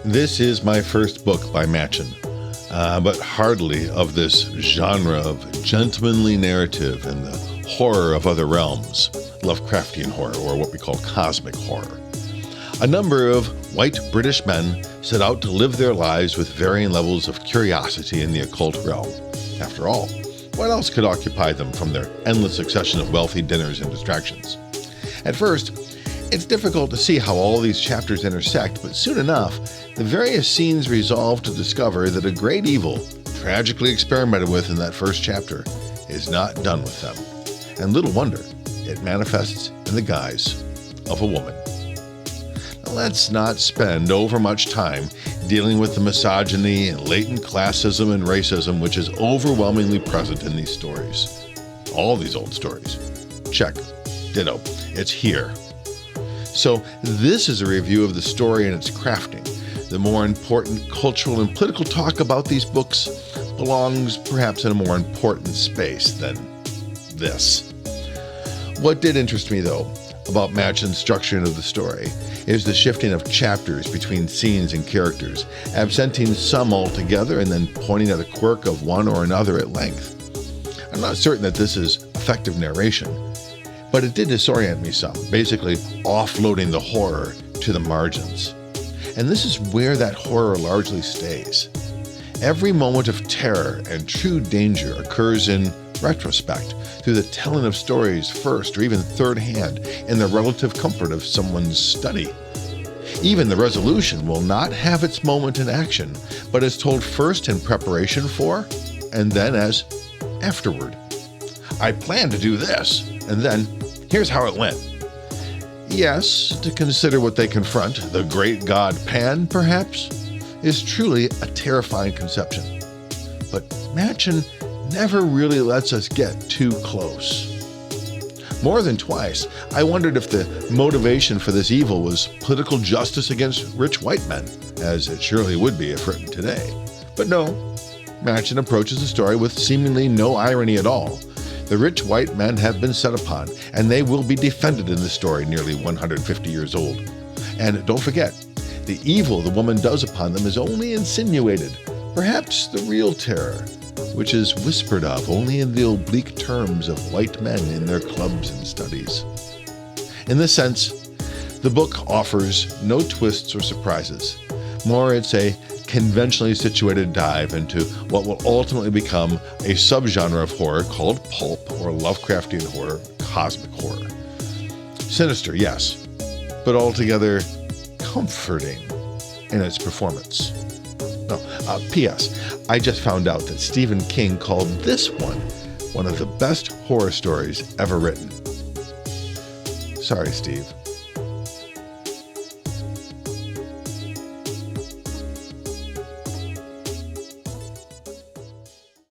This is my first book by Machen, but hardly of this genre of gentlemanly narrative and the horror of other realms, Lovecraftian horror, or what we call cosmic horror. A number of white British men set out to live their lives with varying levels of curiosity in the occult realm. After all, what else could occupy them from their endless succession of wealthy dinners and distractions? At first, it's difficult to see how all these chapters intersect, but soon enough, the various scenes resolve to discover that a great evil, tragically experimented with in that first chapter, is not done with them. And little wonder, it manifests in the guise of a woman. Now, let's not spend over much time dealing with the misogyny and latent classism and racism which is overwhelmingly present in these stories. All these old stories. Check. Ditto. It's here. So this is a review of the story and its crafting. The more important cultural and political talk about these books belongs perhaps in a more important space than this. What did interest me, though, about Machen's structuring of the story is the shifting of chapters between scenes and characters, absenting some altogether and then pointing at a quirk of one or another at length. I'm not certain that this is effective narration, but it did disorient me some, basically offloading the horror to the margins. And this is where that horror largely stays. Every moment of terror and true danger occurs in retrospect, through the telling of stories first or even third hand in the relative comfort of someone's study. Even the resolution will not have its moment in action, but is told first in preparation for, and then as afterward. I planned to do this, and then here's how it went. Yes, to consider what they confront, the great god Pan, perhaps, is truly a terrifying conception. But Machen never really lets us get too close. More than twice, I wondered if the motivation for this evil was political justice against rich white men, as it surely would be if written today. But no, Machen approaches the story with seemingly no irony at all. The rich white men have been set upon, and they will be defended in the story nearly 150 years old. And don't forget, the evil the woman does upon them is only insinuated, perhaps the real terror, which is whispered of only in the oblique terms of white men in their clubs and studies. In this sense, the book offers no twists or surprises. More, it's a conventionally situated dive into what will ultimately become a subgenre of horror called pulp or Lovecraftian horror, cosmic horror. Sinister, yes, but altogether comforting in its performance. No, P.S. I just found out that Stephen King called this one of the best horror stories ever written. Sorry, Steve.